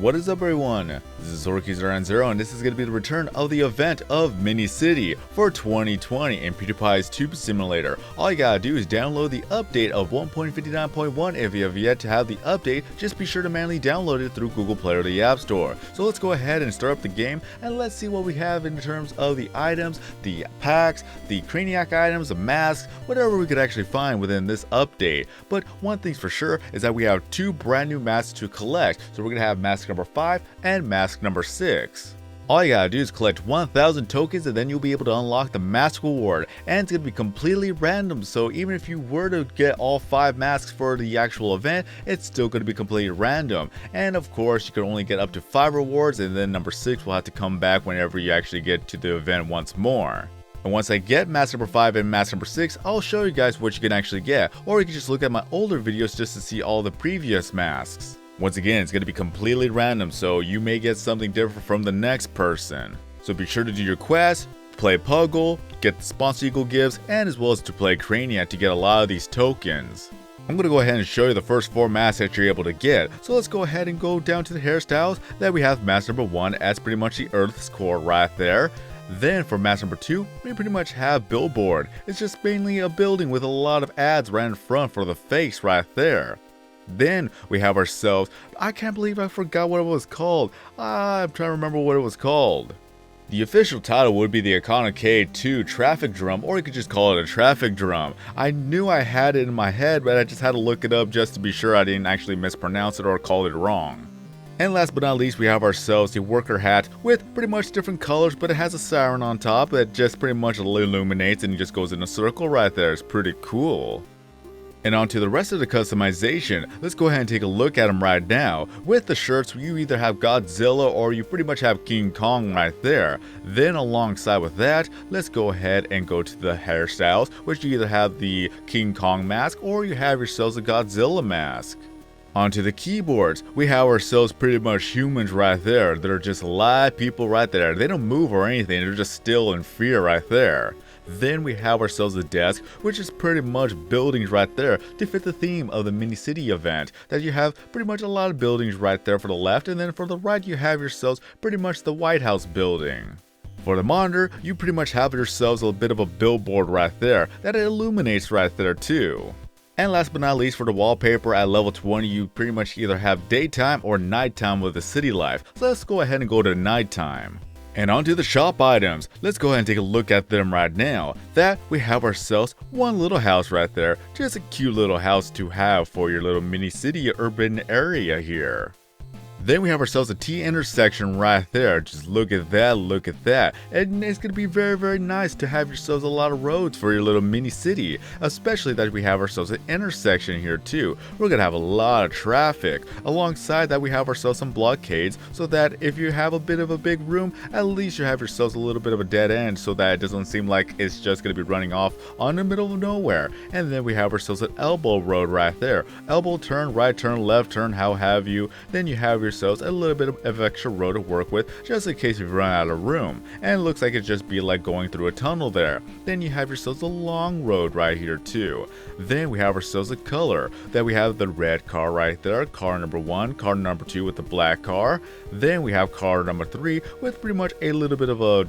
What is up, everyone? This is Zero, and this is going to be the return of the event of Mini City for 2020 in Pewdiepie's Tube Simulator. All you gotta do is download the update of 1.59.1. If you have yet to have the update, just be sure to manually download it through Google Play or the App Store. So let's go ahead and start up the game, and let's see what we have in terms of the items, the packs, the Craniac items, the masks, whatever we could actually find within this update. But one thing's for sure is that we have two brand new masks to collect. So we're going to have mask number 5 and mask number 6. All you gotta do is collect 1,000 tokens and then you'll be able to unlock the mask reward, and it's gonna be completely random. So even if you were to get all 5 masks for the actual event, it's still gonna be completely random. And of course, you can only get up to 5 rewards, and then number 6 will have to come back whenever you actually get to the event once more. And once I get mask number 5 and mask number 6, I'll show you guys what you can actually get, or you can just look at my older videos just to see all the previous masks. Once again, it's going to be completely random, so you may get something different from the next person. So be sure to do your quest, play Puggle, get the sponsor eagle gifts, and as well as to play Craniac to get a lot of these tokens. I'm going to go ahead and show you the first 4 masks that you're able to get. So let's go ahead and go down to the hairstyles. Then we have mask number 1 as pretty much the Earth's core right there. Then for mask number 2, we pretty much have billboard. It's just mainly a building with a lot of ads right in front for the face right there. Then we have ourselves, I can't believe I forgot what it was called. I'm trying to remember what it was called. The official title would be the Iconic K2 Traffic Drum, or you could just call it a traffic drum. I knew I had it in my head, but I just had to look it up just to be sure I didn't actually mispronounce it or call it wrong. And last but not least, we have ourselves the worker hat with pretty much different colors, but it has a siren on top that just pretty much illuminates and just goes in a circle right there. It's pretty cool. And on to the rest of the customization. Let's go ahead and take a look at them right now. With the shirts, you either have Godzilla or you pretty much have King Kong right there. Then alongside with that, let's go ahead and go to the hairstyles, which you either have the King Kong mask or you have yourselves a Godzilla mask. Onto the keyboards, we have ourselves pretty much humans right there. They're just live people right there. They don't move or anything, they're just still in fear right there. Then we have ourselves a desk, which is pretty much buildings right there to fit the theme of the Mini City event. That you have pretty much a lot of buildings right there for the left, and then for the right you have yourselves pretty much the White House building. For the monitor, you pretty much have yourselves a bit of a billboard right there that it illuminates right there too. And last but not least, for the wallpaper at level 20, you pretty much either have daytime or nighttime with the city life. So let's go ahead and go to nighttime. And onto the shop items. Let's go ahead and take a look at them right now. That we have ourselves one little house right there. Just a cute little house to have for your little mini city urban area here. Then we have ourselves a T intersection right there. Just look at that, look at that. And it's going to be very, very nice to have yourselves a lot of roads for your little mini city. Especially that we have ourselves an intersection here too. We're going to have a lot of traffic. Alongside that, we have ourselves some blockades so that if you have a bit of a big room, at least you have yourselves a little bit of a dead end so that it doesn't seem like it's just going to be running off on the middle of nowhere. And then we have ourselves an elbow road right there. Elbow turn, right turn, left turn, how have you. Then you have yourselves a little bit of extra road to work with just in case you run out of room, and it looks like it just be like going through a tunnel there. Then you have yourselves a long road right here too. Then we have ourselves a color that we have the red car right there, car number 1, car number 2 with the black car. Then we have car number 3 with pretty much a little bit of a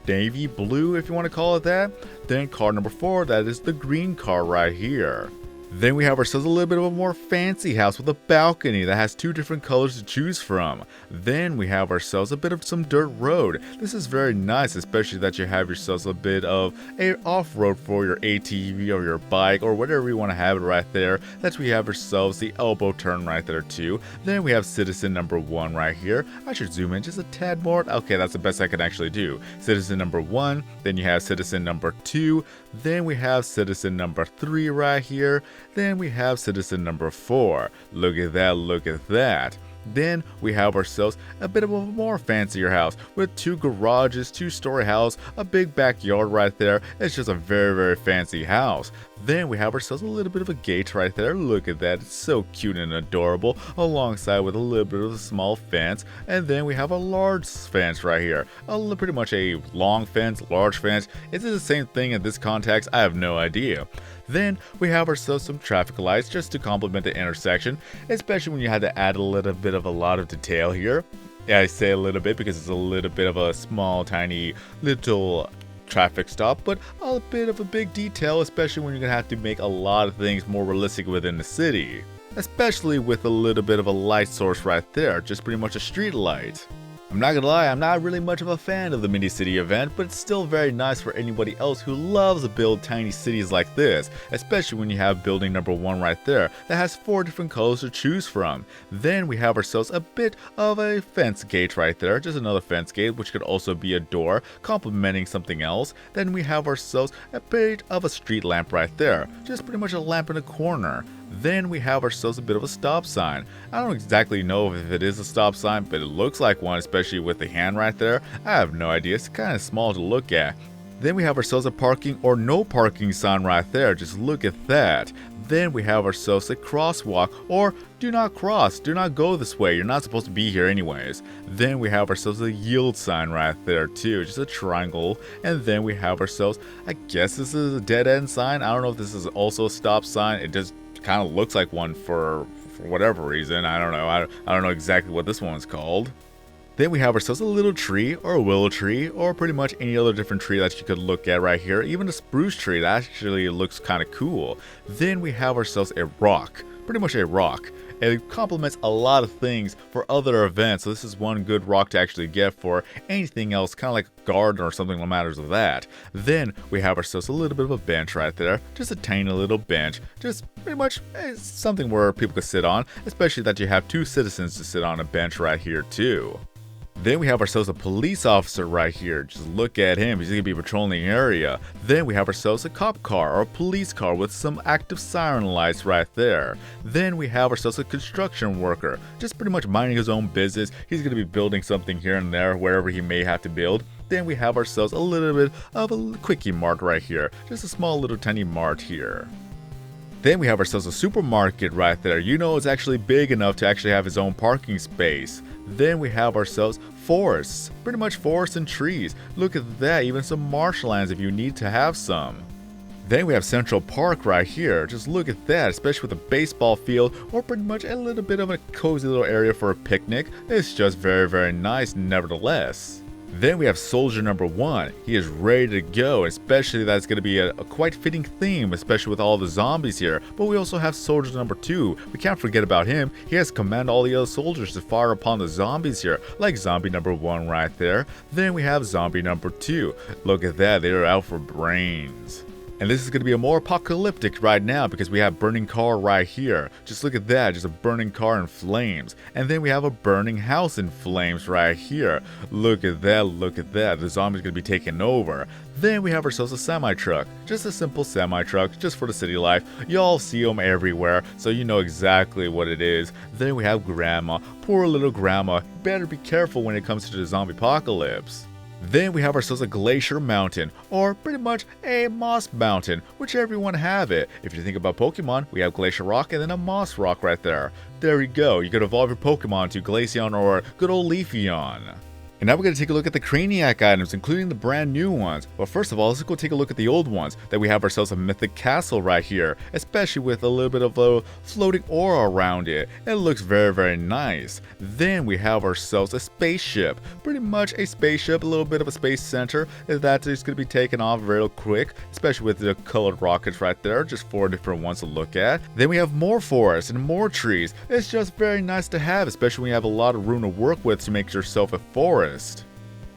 navy blue, if you want to call it that. Then car number 4, that is the green car right here. Then we have ourselves a little bit of a more fancy house with a balcony that has 2 different colors to choose from. Then we have ourselves a bit of some dirt road. This is very nice, especially that you have yourselves a bit of a off-road for your ATV or your bike or whatever you want to have it right there. That's we have ourselves the elbow turn right there too. Then we have citizen number 1 right here. I should zoom in just a tad more. Okay, that's the best I can actually do. Citizen number 1, then you have citizen number 2, then we have citizen number 3 right here. Then we have citizen number 4. Look at that, look at that. Then we have ourselves a bit of a more fancier house with 2 garages, 2-story house, a big backyard right there. It's just a very, very fancy house. Then we have ourselves a little bit of a gate right there. Look at that, it's so cute and adorable, alongside with a little bit of a small fence. And then we have a large fence right here. Pretty much a long fence, large fence. Is it the same thing in this context? I have no idea. Then we have ourselves some traffic lights just to complement the intersection, especially when you had to add a little bit of a lot of detail here. Yeah, I say a little bit because it's a little bit of a small, tiny, little traffic stop, but a bit of a big detail, especially when you're gonna have to make a lot of things more realistic within the city. Especially with a little bit of a light source right there, just pretty much a street light. I'm not gonna lie, I'm not really much of a fan of the mini city event, but it's still very nice for anybody else who loves to build tiny cities like this, especially when you have building number 1 right there that has 4 different colors to choose from. Then we have ourselves a bit of a fence gate right there, just another fence gate, which could also be a door, complementing something else. Then we have ourselves a bit of a street lamp right there, just pretty much a lamp in a corner. Then we have ourselves a bit of a stop sign. I don't exactly know if it is a stop sign, but it looks like one, especially with the hand right there. I have no idea, it's kind of small to look at. Then we have ourselves a parking or no parking sign right there, just look at that. Then we have ourselves a crosswalk or do not cross, do not go this way, you're not supposed to be here anyways. Then we have ourselves a yield sign right there too, just a triangle. And then we have ourselves, I guess this is a dead end sign. I don't know if this is also a stop sign, it just kind of looks like one for whatever reason. I don't know. I don't know exactly what this one's called. Then we have ourselves a little tree or a willow tree or pretty much any other different tree that you could look at right here. Even a spruce tree that actually looks kind of cool. Then we have ourselves a rock. Pretty much a rock. It complements a lot of things for other events, so this is one good rock to actually get for anything else, kind of like a garden or something that matters of that. Then we have ourselves a little bit of a bench right there, just a tiny little bench, just pretty much something where people could sit on, especially that you have 2 citizens to sit on a bench right here too. Then we have ourselves a police officer right here. Just look at him, he's gonna be patrolling the area. Then we have ourselves a cop car or a police car with some active siren lights right there. Then we have ourselves a construction worker, just pretty much minding his own business. He's gonna be building something here and there, wherever he may have to build. Then we have ourselves a little bit of a quickie mart right here, just a small little tiny mart here. Then we have ourselves a supermarket right there. You know, it's actually big enough to actually have its own parking space. Then we have ourselves forests, pretty much forests and trees. Look at that, even some marshlands if you need to have some. Then we have Central Park right here. Just look at that, especially with a baseball field or pretty much a little bit of a cozy little area for a picnic. It's just very, very nice nevertheless. Then we have Soldier number 1. He is ready to go, especially that's going to be a quite fitting theme, especially with all the zombies here. But we also have Soldier number 2. We can't forget about him. He has to command all the other soldiers to fire upon the zombies here, like zombie number 1 right there. Then we have zombie number 2. Look at that, they're out for brains. And this is going to be a more apocalyptic right now because we have burning car right here. Just look at that, just a burning car in flames. And then we have a burning house in flames right here. Look at that, look at that. The zombie's going to be taking over. Then we have ourselves a semi-truck. Just a simple semi-truck, just for the city life. Y'all see them everywhere, so you know exactly what it is. Then we have Grandma. Poor little Grandma. Better be careful when it comes to the zombie apocalypse. Then we have ourselves a glacier mountain, or pretty much a moss mountain, whichever you want to have it. If you think about Pokemon, we have Glacier Rock and then a Moss Rock right there. There you go, you could evolve your Pokemon to Glaceon or good old Leafeon. And now we're going to take a look at the Craniac items, including the brand new ones. But first of all, let's go take a look at the old ones. That we have ourselves a Mythic Castle right here, especially with a little bit of a floating aura around it. It looks very, very nice. Then we have ourselves a spaceship. Pretty much a spaceship, a little bit of a space center. That's just going to be taken off real quick, especially with the colored rockets right there. Just 4 different ones to look at. Then we have more forests and more trees. It's just very nice to have, especially when you have a lot of room to work with to make yourself a forest.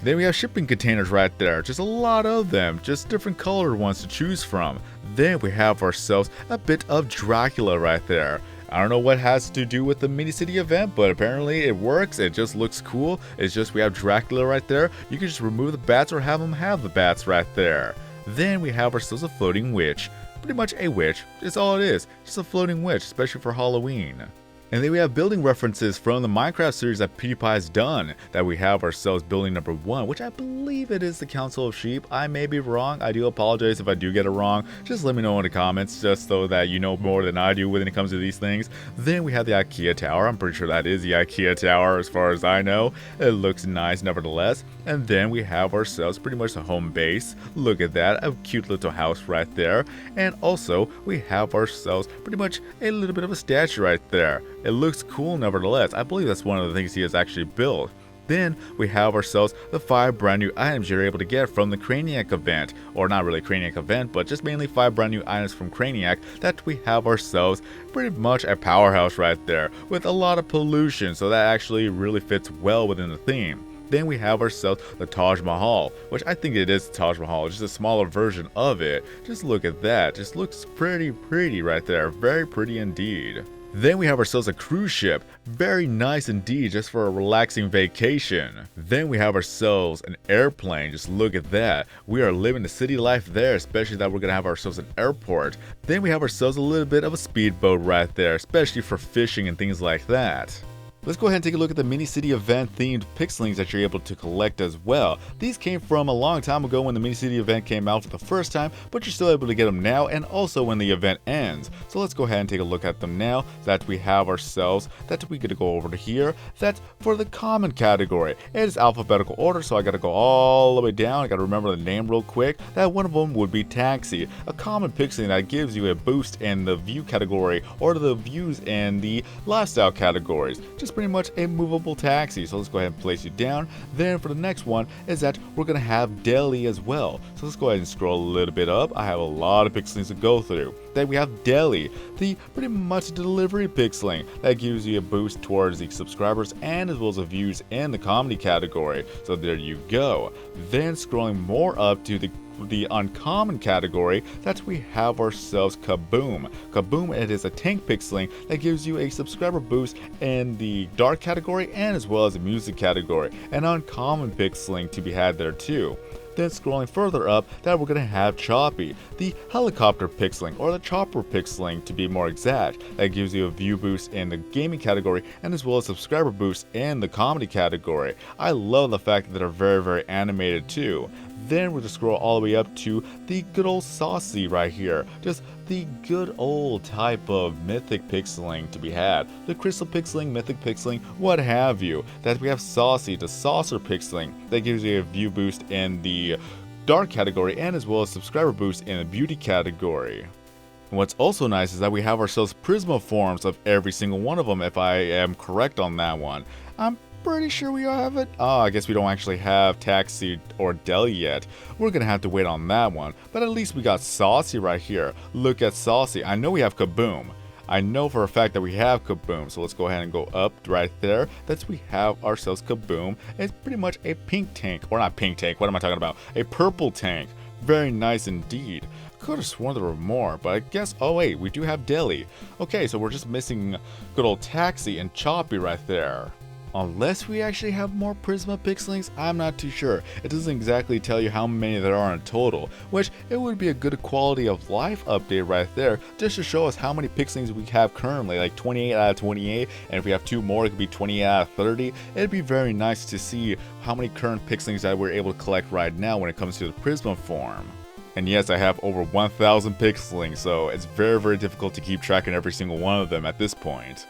Then we have shipping containers right there, just a lot of them, just different colored ones to choose from. Then we have ourselves a bit of Dracula right there. I don't know what has to do with the mini city event, but apparently it works, it just looks cool. It's just we have Dracula right there, you can just remove the bats or have them have the bats right there. Then we have ourselves a floating witch. Pretty much a witch, it's all it is, just a floating witch, especially for Halloween. And then we have building references from the Minecraft series that Pewdiepie has done. That we have ourselves building number 1, which I believe it is the Council of Sheep. I may be wrong. I do apologize if I do get it wrong. Just let me know in the comments, just so that you know more than I do when it comes to these things. Then we have the IKEA Tower. I'm pretty sure that is the IKEA Tower as far as I know. It looks nice nevertheless. And then we have ourselves pretty much the home base. Look at that, a cute little house right there. And also, we have ourselves pretty much a little bit of a statue right there. It looks cool nevertheless. I believe that's one of the things he has actually built. Then we have ourselves the 5 brand new items you're able to get from the Craniac event. Or not really Craniac event, but just mainly 5 brand new items from Craniac that we have ourselves pretty much a powerhouse right there with a lot of pollution. So that actually really fits well within the theme. Then we have ourselves the Taj Mahal, which I think it is the Taj Mahal, just a smaller version of it. Just look at that, just looks pretty right there, very pretty indeed. Then we have ourselves a cruise ship, very nice indeed, just for a relaxing vacation. Then we have ourselves an airplane, just look at that. We are living the city life there, especially that we're gonna have ourselves an airport. Then we have ourselves a little bit of a speedboat right there, especially for fishing and things like that. Let's go ahead and take a look at the mini city event themed Slings that you're able to collect as well. These came from a long time ago when the mini city event came out for the first time, but you're still able to get them now and also when the event ends. So let's go ahead and take a look at them now that we have ourselves, that we gotta go over to here. That's for the common category. It is alphabetical order, so I gotta go all the way down. I gotta remember the name real quick. That one of them would be Taxi, a common pixeling that gives you a boost in the view category or the views in the lifestyle categories. Just pretty much a movable taxi. So let's go ahead and place you down. Then for the next one is that we're gonna have Delhi as well. So let's go ahead and scroll a little bit up. I have a lot of pixelings to go through. Then we have Delhi, the pretty much delivery pixeling that gives you a boost towards the subscribers and as well as the views in the comedy category. So there you go. Then scrolling more up to the uncommon category, that we have ourselves Kaboom. Kaboom, it is a tank pixeling that gives you a subscriber boost in the dark category and as well as the music category. An uncommon pixeling to be had there too. Then scrolling further up, that we're going to have Choppy, the helicopter pixeling, or the chopper pixeling to be more exact, that gives you a view boost in the gaming category and as well as subscriber boost in the comedy category. I love the fact that they're very animated too. Then we're going to scroll all the way up to the good old Saucy right here. Just the good old type of mythic pixeling to be had. The crystal pixeling, mythic pixeling, what have you. That we have Saucy, the saucer pixeling, that gives you a view boost in the dark category and as well as subscriber boost in the beauty category. And what's also nice is that we have ourselves Prisma forms of every single one of them, if I am correct on that one. I'm pretty sure we all have it. Oh, I guess we don't actually have Taxi or Delhi yet. We're gonna have to wait on that one. But at least we got Saucy right here. Look at Saucy. I know we have Kaboom. I know for a fact that we have Kaboom. So let's go ahead and go up right there. That's we have ourselves Kaboom. It's pretty much a pink tank. Or not pink tank. What am I talking about? A purple tank. Very nice indeed. Could have sworn there were more, but I guess, oh wait, we do have Delhi. Okay, so we're just missing good old Taxi and Choppy right there. Unless we actually have more Prisma pixelings, I'm not too sure. It doesn't exactly tell you how many there are in total, which it would be a good quality of life update right there, just to show us how many pixelings we have currently, like 28 out of 28, and if we have 2 more, it could be 28 out of 30. It'd be very nice to see how many current pixelings that we're able to collect right now when it comes to the Prisma form. And yes, I have over 1,000 pixelings, so it's very difficult to keep track of every single one of them at this point.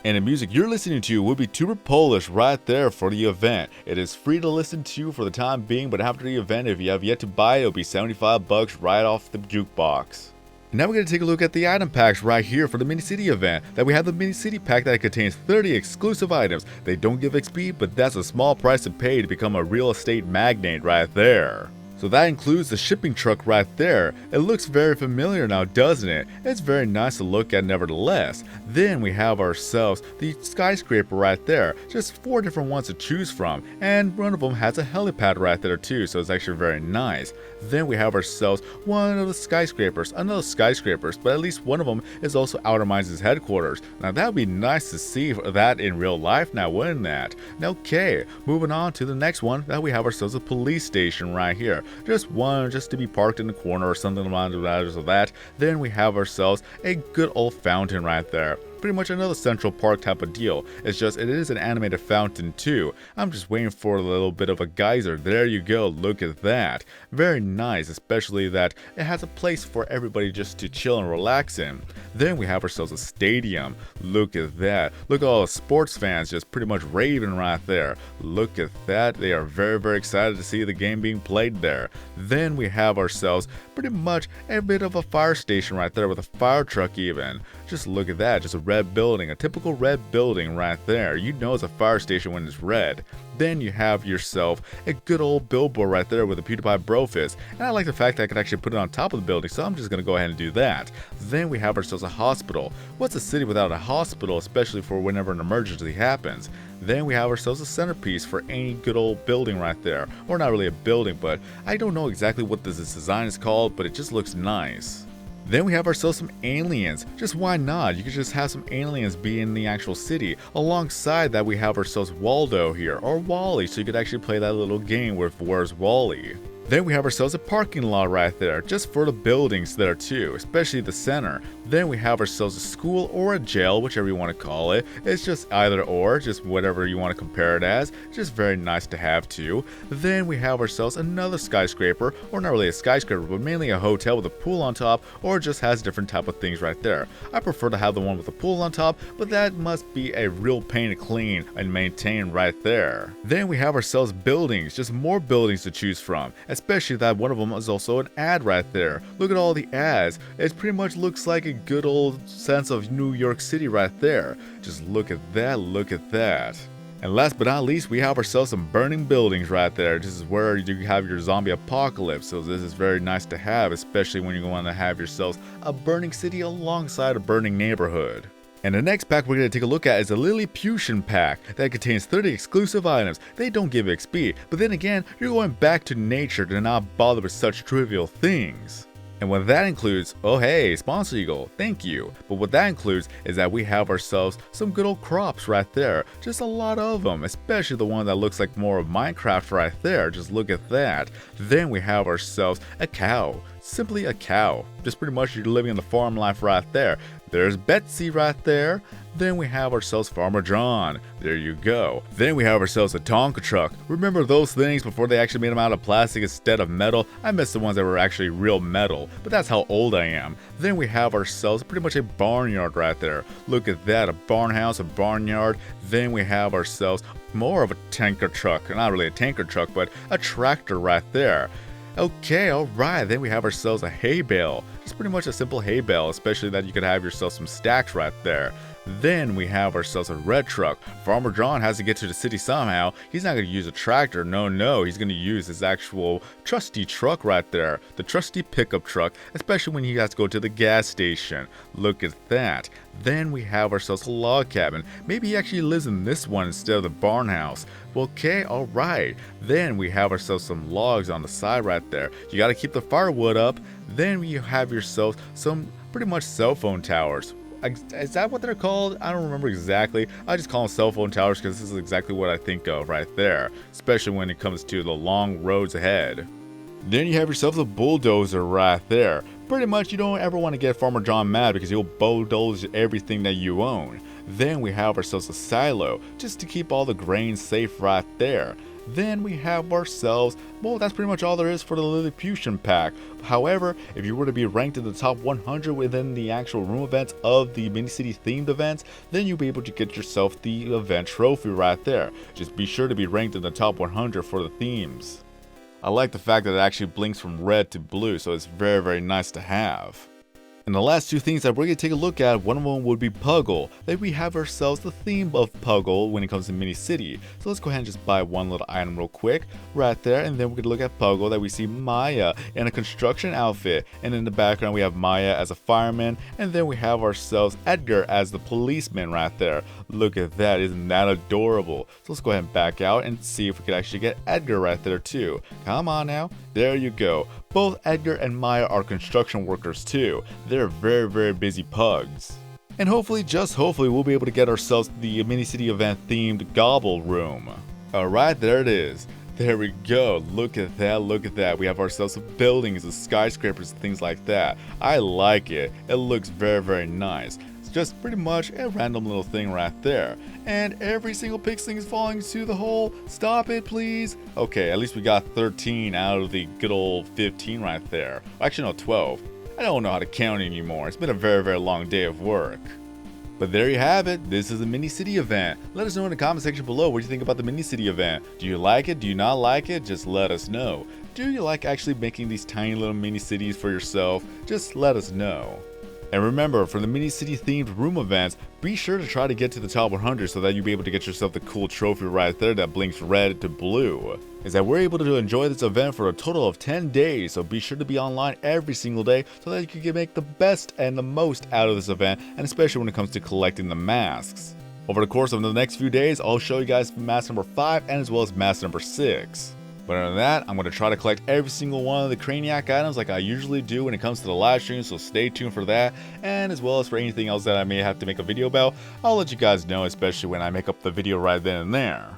And the music you're listening to will be Tuber Polish right there for the event. It is free to listen to for the time being, but after the event, if you have yet to buy it, it'll be $75 right off the jukebox. Now we're going to take a look at the item packs right here for the mini city event. That we have the mini city pack that contains 30 exclusive items. They don't give XP, but that's a small price to pay to become a real estate magnate right there. So that includes the shipping truck right there. It looks very familiar now, doesn't it? It's very nice to look at nevertheless. Then we have ourselves the skyscraper right there. Just 4 different ones to choose from. And one of them has a helipad right there too, so it's actually very nice. Then we have ourselves one of the skyscrapers, another skyscrapers, but at least one of them is also Outer Minds' headquarters. Now that would be nice to see that in real life now, wouldn't that? Now, okay, moving on to the next one, that we have ourselves a police station right here. Just one, just to be parked in the corner or something along the lines of that. Then we have ourselves a good old fountain right there. pretty much another Central Park type of deal. It's just it is an animated fountain too. I'm just waiting for a little bit of a geyser. There you go, look at that. Very nice, especially that it has a place for everybody just to chill and relax in. Then we have ourselves a stadium. Look at that. Look at all the sports fans just pretty much raving right there. Look at that. They are very excited to see the game being played there. Then we have ourselves pretty much a bit of a fire station right there with a fire truck even. Just look at that, just a red building, a typical red building right there. You know it's a fire station when it's red. Then you have yourself a good old billboard right there with a Pewdiepie brofist, and I like the fact that I could actually put it on top of the building, so I'm just going to go ahead and do that. Then we have ourselves a hospital. What's a city without a hospital, especially for whenever an emergency happens? Then we have ourselves a centerpiece for any good old building right there. Or not really a building, but I don't know exactly what this design is called, but it just looks nice. Then we have ourselves some aliens. Just why not? You could just have some aliens be in the actual city. Alongside that, we have ourselves Waldo here, or Wally, so you could actually play that little game with Where's Wally. Then we have ourselves a parking lot right there, just for the buildings there too, especially the center. Then we have ourselves a school or a jail, whichever you want to call it. It's just either or, just whatever you want to compare it as. Just very nice to have too. Then we have ourselves another skyscraper, or not really a skyscraper, but mainly a hotel with a pool on top, or just has different type of things right there. I prefer to have the one with a pool on top, but that must be a real pain to clean and maintain right there. Then we have ourselves buildings, just more buildings to choose from. Especially that one of them is also an ad right there. Look at all the ads. It pretty much looks like a good old sense of New York City right there. Just look at that, look at that. And last but not least, we have ourselves some burning buildings right there. This is where you have your zombie apocalypse, so this is very nice to have, especially when you want to have yourselves a burning city alongside a burning neighborhood. And the next pack we're going to take a look at is the Lilliputian pack that contains 30 exclusive items. They don't give XP, but then again, you're going back to nature to not bother with such trivial things. And what that includes, oh hey, Sponsor Eagle, thank you. But what that includes is that we have ourselves some good old crops right there. Just a lot of them, especially the one that looks like more of Minecraft right there. Just look at that. Then we have ourselves a cow. Simply a cow. Just pretty much you're living in the farm life right there. There's Betsy right there. Then we have ourselves Farmer John. There you go. Then we have ourselves a Tonka truck. Remember those things before they actually made them out of plastic instead of metal? I miss the ones that were actually real metal, but that's how old I am. Then we have ourselves pretty much a barnyard right there. Look at that, a barn house, a barnyard. Then we have ourselves more of a tanker truck. Not really a tanker truck, but a tractor right there. Okay, alright, then we have ourselves a hay bale. Just pretty much a simple hay bale, especially that you could have yourself some stacks right there. Then we have ourselves a red truck. Farmer John has to get to the city somehow. He's not going to use a tractor, no, he's going to use his actual trusty truck right there. The trusty pickup truck, especially when he has to go to the gas station. Look at that. Then we have ourselves a log cabin. Maybe he actually lives in this one instead of the barn house. Okay, alright. Then we have ourselves some logs on the side right there. You got to keep the firewood up. Then you have yourself some pretty much cell phone towers. Is that what they're called? I don't remember exactly. I just call them cell phone towers because this is exactly what I think of right there, especially when it comes to the long roads ahead. Then you have yourself a bulldozer right there. Pretty much you don't ever want to get Farmer John mad because he'll bulldoze everything that you own. Then we have ourselves a silo just to keep all the grain safe right there. Then we have ourselves, well, that's pretty much all there is for the Lilliputian pack. However, if you were to be ranked in the top 100 within the actual room events of the mini-city themed events, then you'll be able to get yourself the event trophy right there. Just be sure to be ranked in the top 100 for the themes. I like the fact that it actually blinks from red to blue, so it's very nice to have. And the last two things that we're going to take a look at, one of them would be Puggle. Then we have ourselves the theme of Puggle when it comes to Mini City. So let's go ahead and just buy one little item real quick right there. And then we're going to look at Puggle that we see Maya in a construction outfit. And in the background we have Maya as a fireman. And then we have ourselves Edgar as the policeman right there. Look at that, isn't that adorable? So let's go ahead and back out and see if we can actually get Edgar right there too. Come on now. There you go. Both Edgar and Maya are construction workers too. They're very busy pugs. And hopefully, just hopefully, we'll be able to get ourselves the mini city event themed gobble room. Alright, there it is. There we go. Look at that, look at that. We have ourselves some buildings, the skyscrapers, and things like that. I like it. It looks very nice. Just pretty much a random little thing right there. And every single pixeling is falling to the hole. Stop it, please. Okay, at least we got 13 out of the good old 15 right there. Actually, no, 12. I don't know how to count anymore. It's been a very, very long day of work. But there you have it. This is a mini city event. Let us know in the comment section below what you think about the mini city event. Do you like it? Do you not like it? Just let us know. Do you like actually making these tiny little mini cities for yourself? Just let us know. And remember, for the mini city themed room events, be sure to try to get to the top 100 so that you'll be able to get yourself the cool trophy right there that blinks red to blue. Is that we're able to enjoy this event for a total of 10 days, so be sure to be online every single day so that you can make the best and the most out of this event, and especially when it comes to collecting the masks. Over the course of the next few days, I'll show you guys mask number 5 and as well as mask number 6. But other than that, I'm going to try to collect every single one of the Craniac items like I usually do when it comes to the live stream, so stay tuned for that. And as well as for anything else that I may have to make a video about, I'll let you guys know, especially when I make up the video right then and there.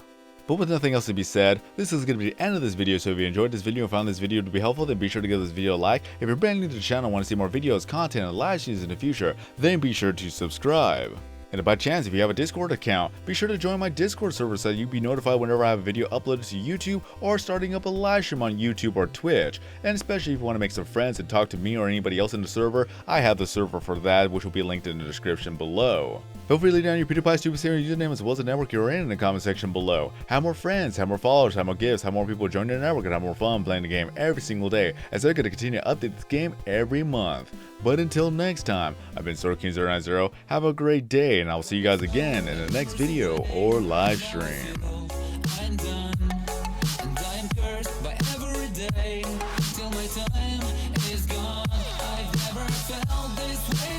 But with nothing else to be said, this is going to be the end of this video, so if you enjoyed this video and found this video to be helpful, then be sure to give this video a like. If you're brand new to the channel and want to see more videos, content, and live streams in the future, then be sure to subscribe. And by chance, if you have a Discord account, be sure to join my Discord server so that you'll be notified whenever I have a video uploaded to YouTube or starting up a live stream on YouTube or Twitch. And especially if you want to make some friends and talk to me or anybody else in the server, I have the server for that, which will be linked in the description below. Feel free to leave down your Pewdiepie Stupid Series username as well as the network you're in the comment section below. Have more friends, have more followers, have more gifts, have more people join the network, and have more fun playing the game every single day, as they're going to continue to update this game every month. But until next time, I've been SorKing090, have a great day, and I'll see you guys again in the next video or live stream. I'm done, and I am cursed by every day, till my time is gone. I've never felt this way.